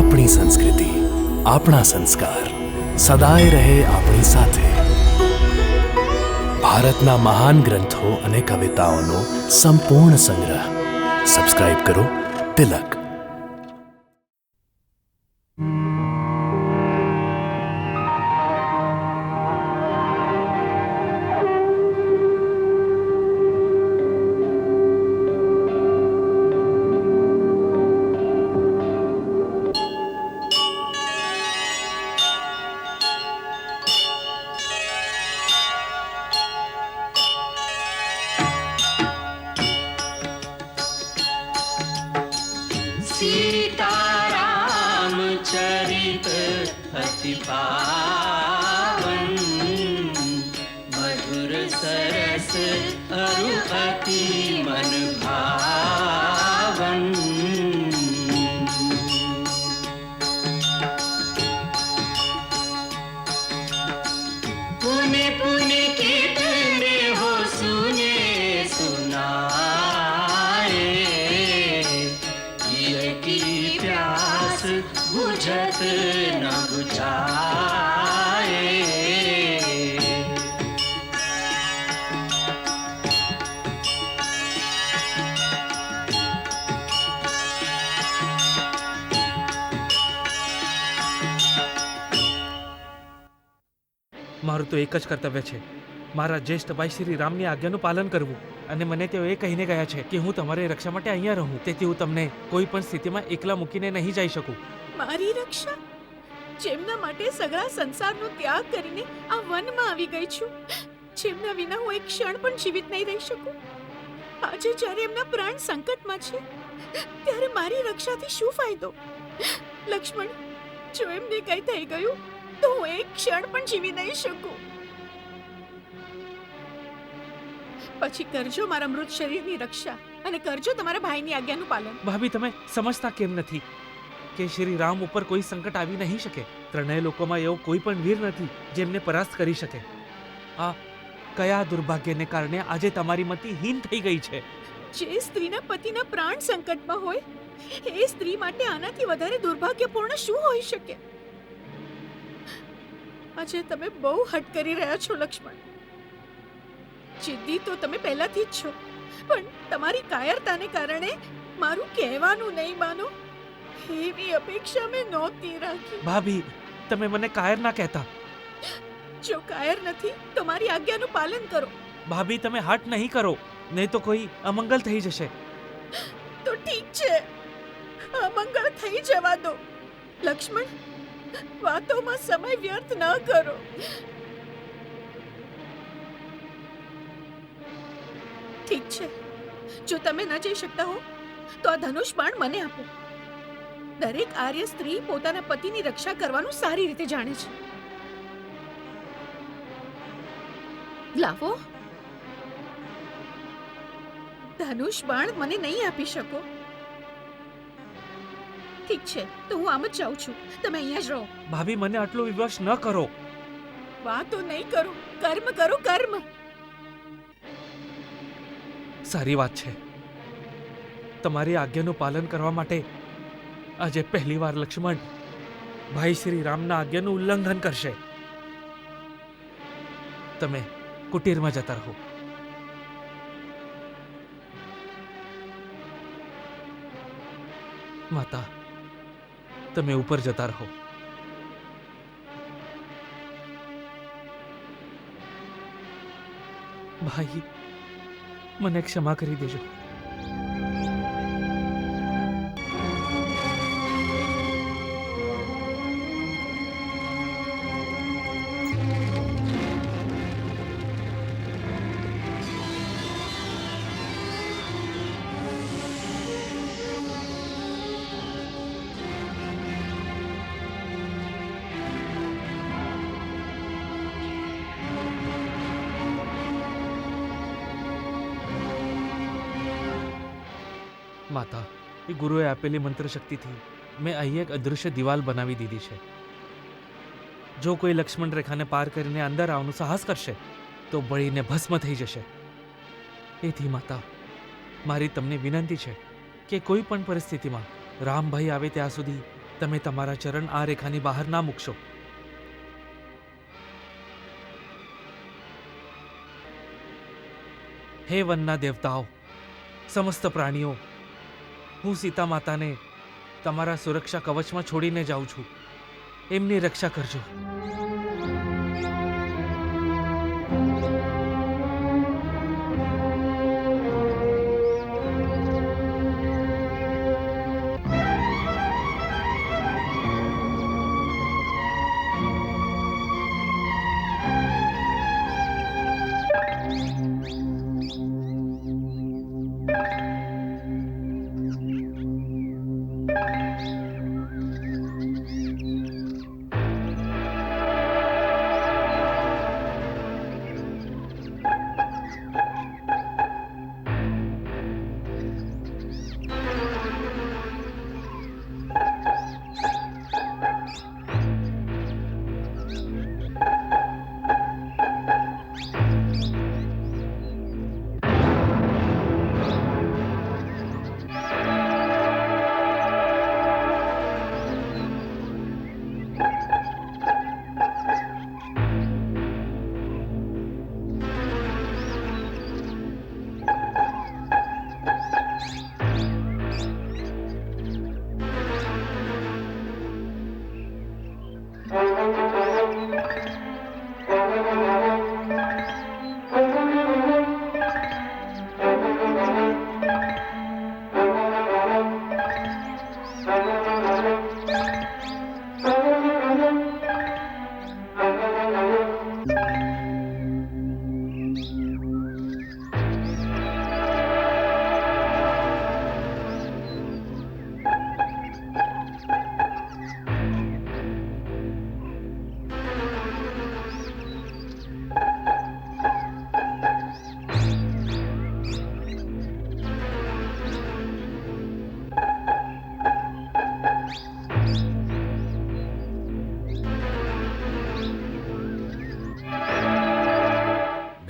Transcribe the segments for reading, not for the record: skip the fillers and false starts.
આપણી સંસ્કૃતિ, આપણા સંસ્કાર સદાય રહે આપણી સાથે. ભારતના મહાન ગ્રંથો અને કવિતાઓનો સંપૂર્ણ સંગ્રહ. સબસ્ક્રાઇબ કરો તિલક. सीताराम चरित अति पावन, मधुर सरस अरु अति मन भावन. पुण्य पुण्य कितने हो सुने सुनाए, प्यास बुझत न बुझाए. મારું તો એક જ કર્તવ્ય છે, મારા જ્યેષ્ઠ ભાઈ શ્રી રામની આજ્ઞાનું પાલન કરવું. અને મને તેઓ એ કહીને ગયા છે કે હું તમારી રક્ષા માટે અહીંયા રહું, તેથી હું તમને કોઈ પણ સ્થિતિમાં એકલા મૂકીને નહીં જઈ શકું. મારી રક્ષા? જેમના માટે સગળા સંસારનો ત્યાગ કરીને આ વનમાં આવી ગઈ છું, જેમના વિના હું એક ક્ષણ પણ જીવિત નહીં રહી શકું. આજે જ્યારે એમના પ્રાણ સંકટમાં છે, ત્યારે મારી રક્ષાથી શું ફાયદો? લક્ષ્મણ, જો એમને કંઈ થઈ ગયું તો હું એક ક્ષણ પણ જીવી નહીં શકું. પછી કરજો મારા મૃત શરીરની રક્ષા અને કરજો તમારા ભાઈની આજ્ઞાનું પાલન. ભાભી, તમે સમજતા કેમ નથી કે શ્રી રામ ઉપર કોઈ સંકટ આવી નહીં શકે? ત્રણેય લોકોમાં એવો કોઈ પણ વીર નથી જેમને પરાસ્ત કરી શકે. આ કયા દુર્ભાગ્યને કારણે આજે તમારી મતિ હીન થઈ ગઈ છે? જે સ્ત્રીના પતિના પ્રાણ સંકટમાં હોય એ સ્ત્રી માટે આનાથી વધારે દુર્ભાગ્યપૂર્ણ શું હોઈ શકે? આજે તમે બહુ હટ કરી રહ્યા છો લક્ષ્મણ. જિદ્દી તો તમે પહેલાથી જ છો, પણ તમારી કાયરતાને કારણે મારું કહેવાનું નહીં માનો એવી અપેક્ષા મેં નહોતી રાખી. ભાભી, તમે મને કાયર ના કહેતા. જો કાયર નથી તો મારી આજ્ઞાનું પાલન કરો. ભાભી, તમે હટ નહીં કરો, નહીં તો કોઈ અમંગલ થઈ જશે. તો ઠીક છે, અમંગળ થઈ જવા દો. લક્ષ્મણ, વાતોમાં સમય વ્યર્થ ન કરો. ઠીક છે, જો તમે ન જઈ શકતા હો તો આ ધનુષ બાણ મને આપો. દરેક આર્ય સ્ત્રી પોતાના પતિની રક્ષા કરવાનું સારી રીતે જાણે છે. લાવો. ધનુષ બાણ મને નહીં આપી શકો? ઠીક છે, તો હું આમ જ જાઉં છું, તમે અહીંયા જ રહો. ભાભી, મને આટલો વિવશ ન કરો. વાતો નહીં કરો, કર્મ કરો, કર્મ. સારી વાત છે, તમારી આજ્ઞાનું પાલન કરવા માટે આજે પહેલીવાર લક્ષ્મણ ભાઈ શ્રી રામના આજ્ઞાનું ઉલ્લંઘન કરશે. તમે કુટીરમાં જતા રહો. માતા, તમે ઉપર જતા રહો. ભાઈ, મને ક્ષમા કરી દેજો. માતા, એ ગુરુએ આપેલી મંત્ર શક્તિથી મેં અહીં એક અદૃશ્ય દિવાલ બનાવી દીધી છે. જો કોઈ લક્ષ્મણ રેખાને પાર કરીને અંદર આવવાનું સાહસ કરશે તો બળીને ભસ્મ થઈ જશે. એથી માતા, મારી તમને વિનંતી છે કે કોઈ પણ પરિસ્થિતિમાં રામભાઈ આવે ત્યાં સુધી તમે તમારા ચરણ આ રેખાની બહાર ના મૂકશો. હે વનના દેવતાઓ, સમસ્ત પ્રાણીઓ, હું સીતા માતાને તમારા સુરક્ષા કવચમાં છોડીને જાઉં છું. એમની રક્ષા કરજો.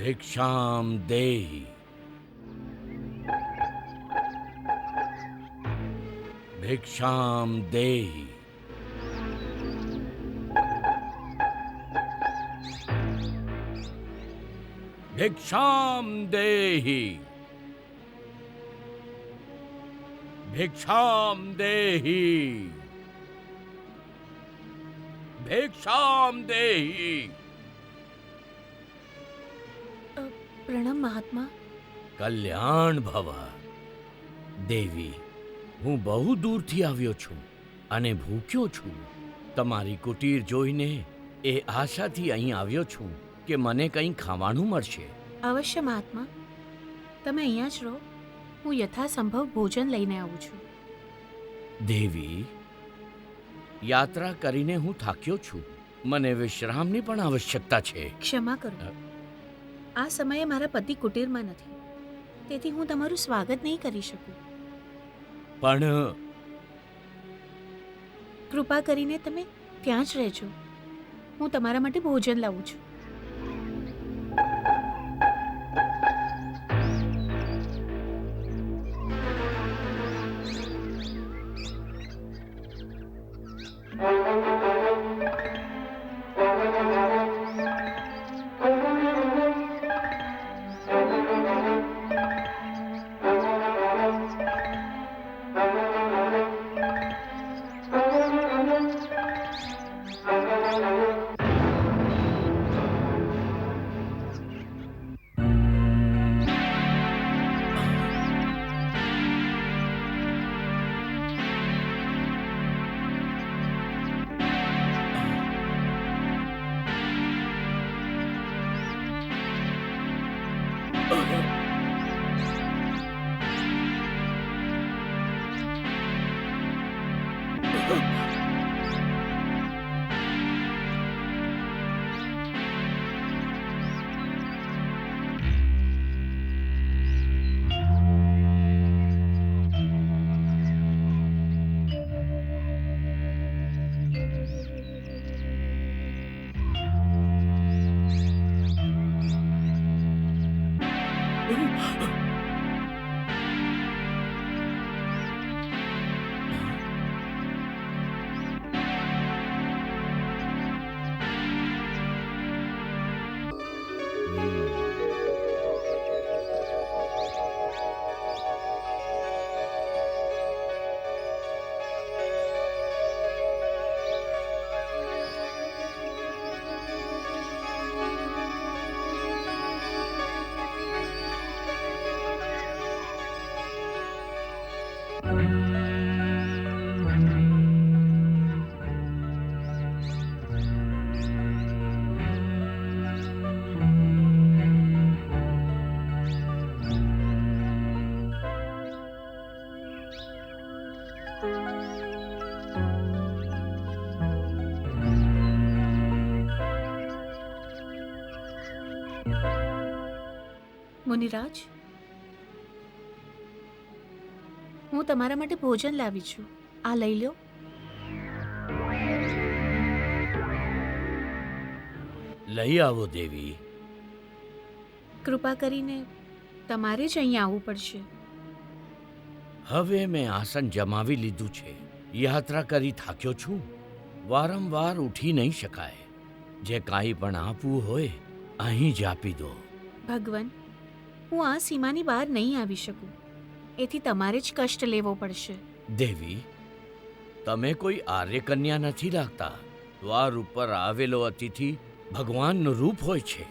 भिक्षाम देहि भिक्षाम देहि भिक्षाम देहि भिक्षाम देहि भिक्षाम देहि. પ્રણામ મહાત્મા. કલ્યાણ ભવ. દેવી, હું બહુ દૂરથી આવ્યો છું અને ભૂખ્યો છું. તમારી કુટીર જોઈને એ આશાથી અહીં આવ્યો છું કે મને કંઈ ખાવાનું મળશે. અવશ્ય મહાત્મા, તમે અહીંયા જ રહો. હું યથાસંભવ ભોજન લઈને આવું છું. દેવી, યાત્રા કરીને હું થાક્યો છું. મને વિશ્રામની પણ આવશ્યકતા છે. ક્ષમા કરો, આ સમયે મારા પતિ કુટીરમાં નથી, તેથી હું તમારું સ્વાગત નહીં કરી શકું. પણ કૃપા કરીને તમે ત્યાં જ રહેજો. હું તમારા માટે ભોજન લાવું છું. મુનિરાજ, હું તમારા માટે ભોજન લાવી છું. આ લઈ લ્યો. લઈ આવો દેવી. કૃપા કરીને તમારે જ અહીં આવવું પડશે. હવે મેં આસન જમાવી લીધું છે. યાત્રા કરી થાક્યો છું. વારંવાર ઉઠી નહીં શકાય. જે કાંઈ પણ આપવું હોય અહીં જ આપી દો. ભગવાન, હું આ સીમાની બહાર નહીં આવી શકું. એથી તમારે જ કષ્ટ લેવો પડશે. દેવી, તમે કોઈ આર્ય કન્યા નથી લાગતા. દ્વાર ઉપર આવેલો અતિથિ ભગવાનનું રૂપ હોય છે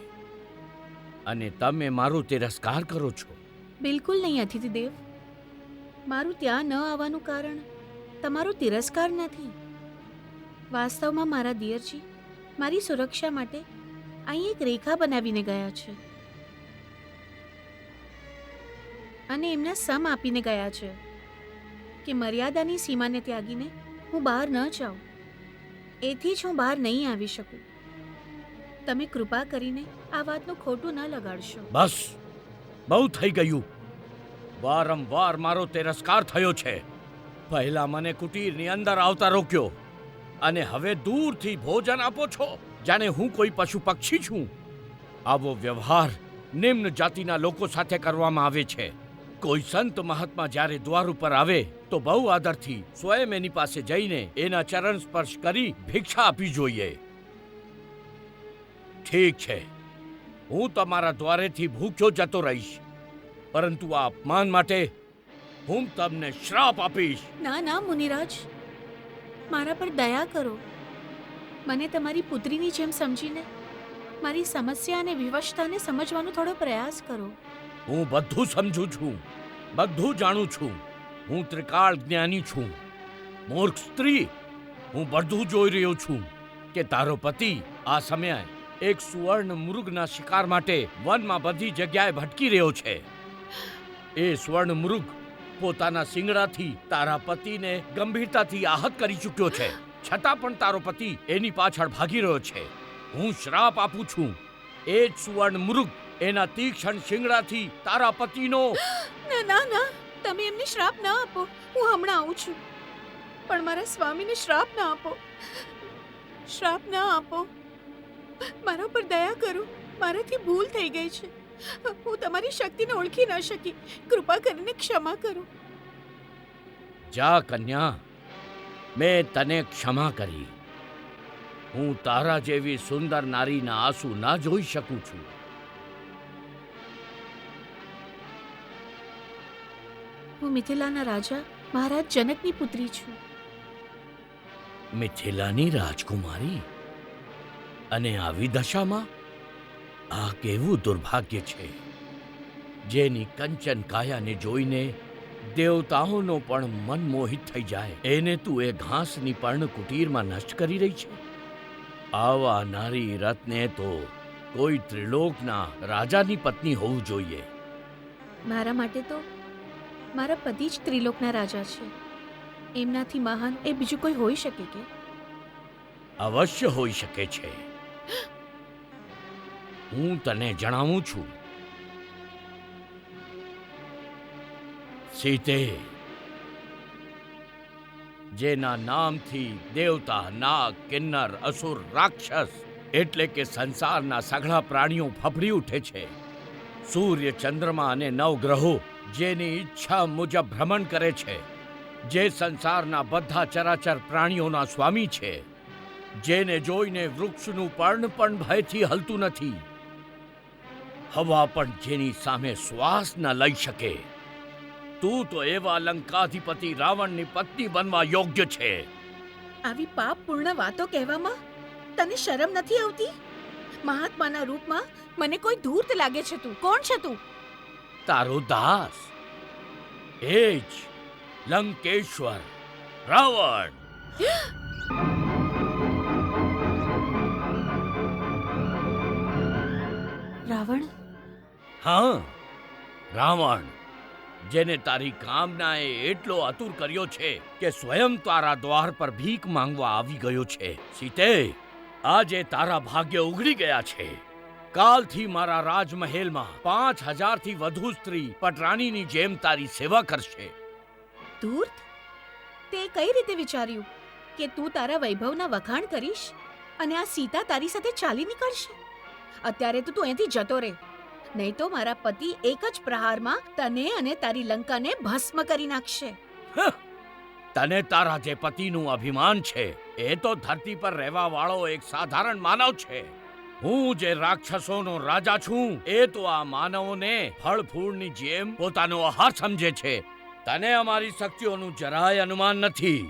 અને તમે મારો તિરસ્કાર કરો છો. બિલકુલ નહીં અતિથિદેવ. મારું ત્યાં ન આવવાનું કારણ તમારો તિરસ્કાર નથી. વાસ્તવમાં મારા દિયરજી મારી સુરક્ષા માટે અહીં એક રેખા બનાવીને ગયા છે અને એમના સમ આપીને ગયા છે કે મર્યાદાની સીમાને ત્યાગીને હું બહાર ન જાઉં. એથી જ હું બહાર નહીં આવી શકું. તમે કૃપા કરીને આ વાતનું ખોટું ન લગાડશો. બસ, બહુ થઈ ગયું. વારંવાર મારો તિરસ્કાર થયો છે. પહેલા મને કુટીરની અંદર આવતા રોક્યો અને હવે દૂરથી ભોજન આપો છો જાણે હું કોઈ પશુ પક્ષી છું. આવો વ્યવહાર નિમ્ન જાતિના લોકો સાથે કરવામાં આવે છે. કોઈ સંત મહાત્મા જ્યારે દ્વાર ઉપર આવે તો બહુ આદરથી સ્વયં એની પાસે જઈને એના ચરણ સ્પર્શ કરી ભિક્ષા આપવી જોઈએ. ઠીક છે, હું તમારા દ્વારેથી ભૂખ્યો જતો રહીશ, પરંતુ આ અપમાન માટે હું તમને શ્રાપ આપીશ. ના ના મુનિરાજ, મારા પર દયા કરો. મને તમારી પુત્રીની જેમ સમજીને મારી સમસ્યા અને વિવશતાને સમજવાનો થોડો પ્રયાસ કરો. હું બધું સમજુ છું, બધું જાણું છું. હું ત્રિકાળ જ્ઞાની છું. મૂર્ખ સ્ત્રી, હું બધું જોઈ રહ્યો છું કે તારો પતિ આ સમયે એક સુવર્ણ મૃગના શિકાર માટે વનમાં બધી જગ્યાએ ભટકી રહ્યો છે. એ સ્વર્ણ મૃગ પોતાના શિંગડાથી તારા પતિને ગંભીરતાથી આહત કરી ચૂક્યો છે, છતાં પણ તારો પતિ એની પાછળ ભાગી રહ્યો છે. હું શ્રાપ આપું છું, એ જ સુવર્ણ મૃગ એના તીક્ષ્ણ શિંગડાથી તારા પતિનો... ના ના ના, તમે એમને શ્રાપ ના આપો. હું હમણાં આવું છું, પણ મારા સ્વામીને શ્રાપ ના આપો. શ્રાપ ના આપો. મારા પર દયા કરો. મારાથી ભૂલ થઈ ગઈ છે. હું તમારી શક્તિને ઓળખી ન શકી. કૃપા કરીને ક્ષમા કરો. જા કન્યા, મેં તને ક્ષમા કરી. હું તારા જેવી સુંદર નારીના આંસુ ના જોઈ શકું છું. હું મિથિલાના રાજા મહારાજ જનકની પુત્રી છું. મિથિલાની રાજકુમારી? અને આવી દશામાં? આ કેવું દુર્ભાગ્ય છે. જેની કંચન કાયાને જોઈને દેવતાઓનો પણ મન મોહિત થઈ જાય, એને તું એ ઘાસની પર્ણ કુટીરમાં નષ્ટ કરી રહી છે. આવા નારી રત્ને તો કોઈ ત્રિલોકના રાજાની પત્ની હોવું જોઈએ. મારા માટે તો મારા પતિ જ ત્રિલોકના રાજા છે. એમનાથી મહાન એ બીજું કોઈ હોઈ શકે કે? અવશ્ય હોઈ શકે છે. હું તને જણાવું છું. સીતે, જેના નામથી દેવતા, નાગ, કિન્નર, અસુર, રાક્ષસ એટલે કે સંસારના સઘળા પ્રાણીઓ ફફડી ઉઠે છે. સૂર્ય, ચંદ્રમા અને નવગ્રહો જેની ઈચ્છા મુજબ ભ્રમણ કરે છે. જે સંસારના બધા ચરાચર પ્રાણીઓના સ્વામી છે. જેને જોઈને વૃક્ષનું પર્ણ પણ ભયથી હલતું નથી. હવા પણ જેની સામે શ્વાસ ન લઈ શકે. તું તો એવા લંકાધિપતિ રાવણની પત્ની બનવા યોગ્ય છે. આવી પાપપૂર્ણ વાતો કહેવામાં તને શરમ નથી આવતી? મહાત્માના રૂપમાં મને કોઈ ધૂર્ત લાગે છે. તું કોણ છે? તું તારો દાસ, એ જ લંકેશ્વર રાવણ. રાવણ? હા, રાવણ, જેને તારી કામનાએ એટલો આતુર કર્યો છે કે સ્વયં તારા દ્વાર પર ભીખ માંગવા આવી ગયો છે. સીતે, આજે તારા ભાગ્ય ઉઘડી ગયા છે. કાલથી મારા રાજમહેલમાં 5000 થી વધુ સ્ત્રી પટરાણીની જેમ તારી સેવા કરશે. ધૂર્ત, તે કઈ રીતે વિચાર્યું કે તું તારા વૈભવના વખાણ કરીશ અને આ સીતા તારી સાથે ચાલી નીકળશે? અત્યારે તો તું અહીંથી જતો રહે, નહીં તો મારા પતિ એક જ પ્રહારમાં તને અને તારી લંકાને ભસ્મ કરી નાખશે. તને તારા જે પતિનું અભિમાન છે એ તો ધરતી પર રહેવા વાળો એક સાધારણ માનવ છે. હું જે રાક્ષસોનો રાજા છું એ તો આ માનવોને ફળ ફૂલની જેમ પોતાનો આહાર સમજે છે. તને અમારી શક્તિઓનું જરાય અનુમાન નથી.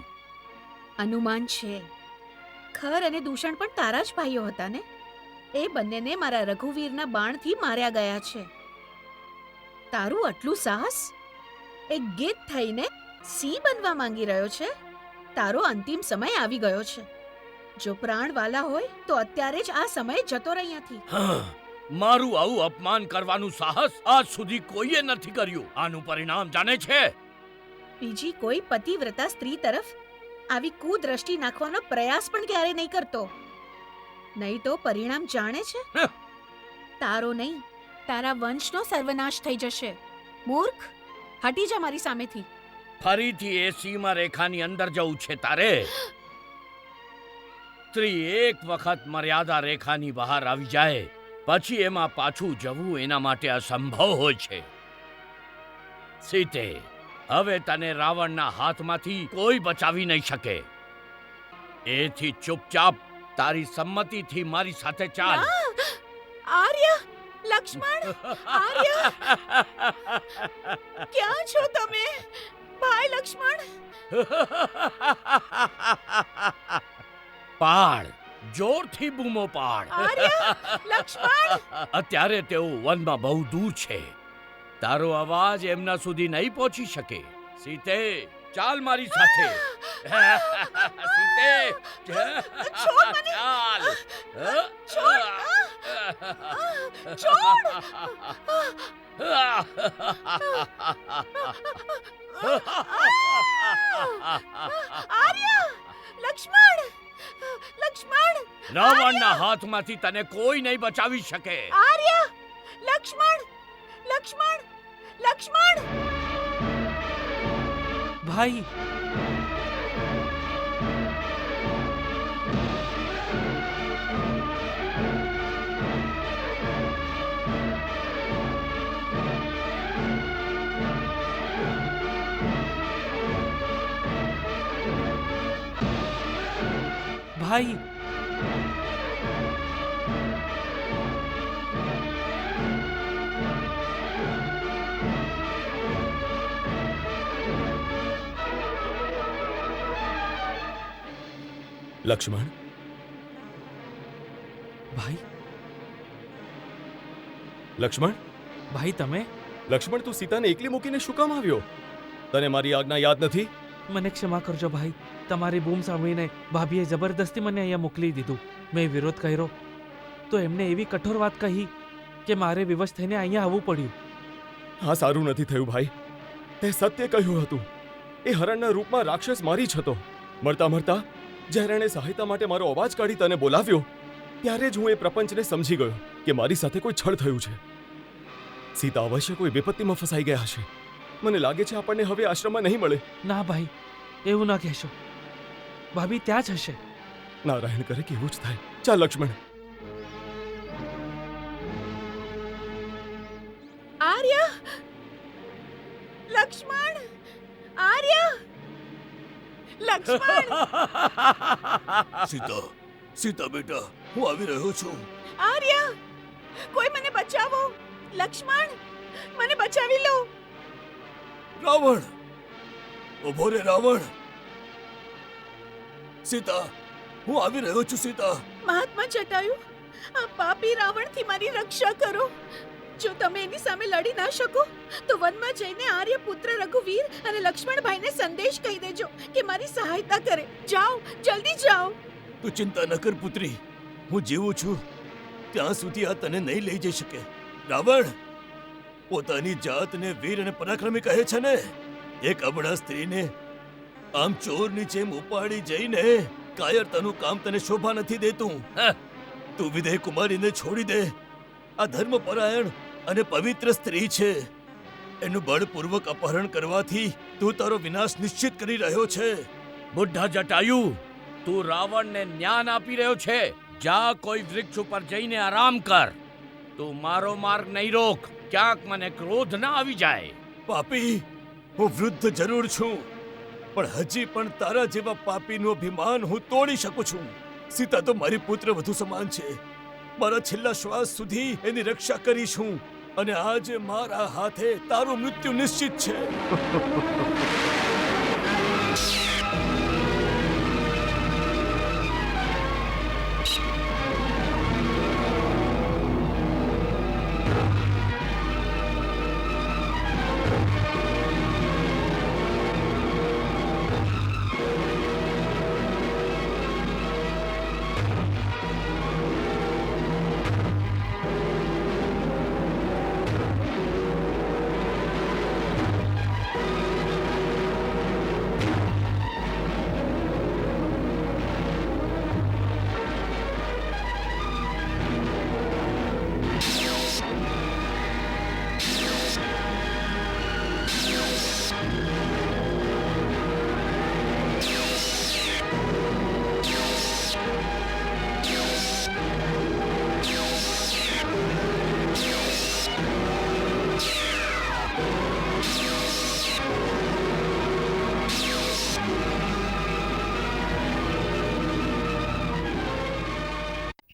અનુમાન છે. ખર અને દૂષણ પણ તારા જ ભાઈઓ હતા ને? એ બંનેને મારા રઘુવીરના બાણથી માર્યા ગયા છે. તારું આટલું સાહસ? એક ગીધ થઈને સિંહ બનવા માંગી રહ્યો છે? તારો અંતિમ સમય આવી ગયો છે. જો પ્રાણ વાલા હોય તો અત્યારે જ આ સમય જતો રહે અહીંયાથી. મારું આવું અપમાન કરવાનું સાહસ આજ સુધી કોઈએ નથી કર્યું. આનું પરિણામ જાણે છે? બીજી કોઈ પતિવ્રતા સ્ત્રી તરફ આવી કુદ્રષ્ટિ નાખવાનો પ્રયાસ પણ ક્યારે નહીં કરતો. નહીં તો પરિણામ જાણે છે? તારો નહીં, તારા વંશનો સર્વનાશ થઈ જશે. મૂર્ખ, હટી જા મારી સામેથી. ફરીથી એ સીમા રેખાની અંદર જવું છે તારે? સ્ત્રી એક વખત મર્યાદા રેખાની બહાર આવી જાય પછી એમાં પાછું જવું એના માટે અસંભવ હોય છે. સીતે, હવે તને રાવણના હાથમાંથી કોઈ બચાવી નહીં શકે. એથી ચૂપચાપ તારી સંમતિથી મારી સાથે ચાલ. આર્ય, લક્ષ્મણ, આર્ય, ક્યાં છો તમે? ભાઈ લક્ષ્મણ. પાડ, જોરથી બૂમો પાડ. આર્ય, લક્ષ્મણ. અત્યારે તેઓ વનમાં બહુ દૂર છે. તારો અવાજ એમના સુધી નહીં પહોંચી શકે. સીતે, ચાલ મારી સાથે. સીતે, છોડ મને. ચાલ. છોડ. છોડ. આર્ય, લક્ષ્મણ, લક્ષ્મણ. રાવણના હાથમાંથી તને કોઈ નહીં બચાવી શકે. આર્ય, લક્ષ્મણ, લક્ષ્મણ, લક્ષ્મણ. ભાઈ, ભાઈ. લક્ષ્મણ, ભાઈ, લક્ષ્મણ, ભાઈ તમે લક્ષ્મણ, તું સીતાને એકલી મૂકીને શું કામ આવ્યો? તને મારી આજ્ઞા યાદ નથી? મને ક્ષમા કરજો ભાઈ. તમારી બૂમ સાંભળીને ભાભીએ જબરદસ્તી મને અહીંયા મોકલી દીધું. મેં વિરોધ કર્યો તો એમને એવી કઠોર વાત કહી કે મારે વિવશ થઈને અહીંયા આવવું પડ્યું. હા, સારું નથી થયું ભાઈ. તે સત્ય કહ્યું હતું. એ હરણના રૂપમાં રાક્ષસ મારી જ હતો. મળતા મળતા જ્યારે એણે સહાયતા માટે મારો અવાજ કાઢી તને બોલાવ્યો ત્યારે જ હું એ પ્રપંચને સમજી ગયો કે મારી સાથે કોઈ છળ થયું છે. સીતા અવશ્ય કોઈ વિપત્તિમાં ફસાઈ ગયા હશે. મને લાગે છે આપણને હવે આશ્રમમાં નહીં મળે. ના ભાઈ, એવું ના કહેશો. ભાભી ત્યાં જ હશે. નારાયણ કરે કે એવું જ થાય. ચાલ લક્ષ્મણ. આર્ય, લક્ષ્મણ, આર્ય, લક્ષ્મણ. સીતા, સીતા બેટા, હું આવી રહ્યો છું. આર્ય, કોઈ મને બચાવો. લક્ષ્મણ, મને બચાવી લો. રાવણ, ઉભો રે રાવણ. સીતા, હું આવી રહ્યો છું. સીતા. મહાત્મા જટાયુ, આ પાપી રાવણથી મારી રક્ષા કરો. જો તમે એની સામે લડી ના શકો તો વનમાં જઈને આર્ય પુત્ર રઘુવીર અને લક્ષ્મણભાઈને સંદેશ કહી દેજો કે મારી સહાયતા કરે. જાઓ, જલ્દી જાઓ. તું ચિંતા ન કર પુત્રી, હું જીવું છું ત્યાં સુધી આ તને નહીં લઈ જઈ શકે. રાવણ પોતાની જાતને વીર અને પરાક્રમી કહે છે ને, એક અબળા સ્ત્રીને આમ ચોરની જેમ ઉપાડી જઈને કાયરતાનું કામ તને શોભા નથી દેતું. તું વિદેહ કુમારીને છોડી દે આ ધર્મપરાયણ અને પવિત્ર સ્ત્રી છે. એનું બળપૂર્વક અપહરણ કરવાથી તું તારો વિનાશ નિશ્ચિત કરી રહ્યો છે. બુઢા જટાયુ, તું રાવણને જ્ઞાન આપી રહ્યો છે. જા કોઈ વૃક્ષ ઉપર જઈને આરામ કર. તું મારો માર્ગ નહીં રોક. ક્યાંક મને ક્રોધ ના આવી જાય. પાપી, હું વૃદ્ધ જરૂર છું, પણ હજી પણ તારા જેવા પાપીનું અભિમાન હું તોડી શકું છું. સીતા તો મારી પુત્ર વધુ સમાન છે. મારા છેલ્લા શ્વાસ સુધી એની રક્ષા કરીશું, અને આજે મારા હાથે તારું મૃત્યુ નિશ્ચિત છે.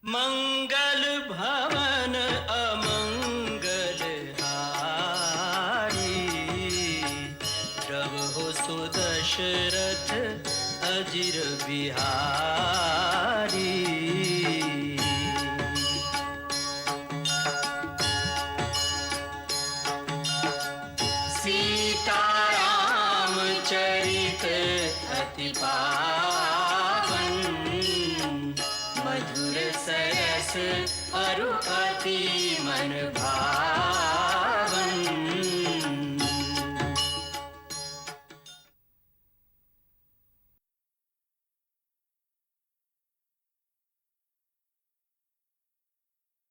मंगल भवन अमंगल हारी प्रभु सुदशरथ अजिर बिहारी. सीताराम चरित अति पावन मधुर सरस अरु अति मन भावन.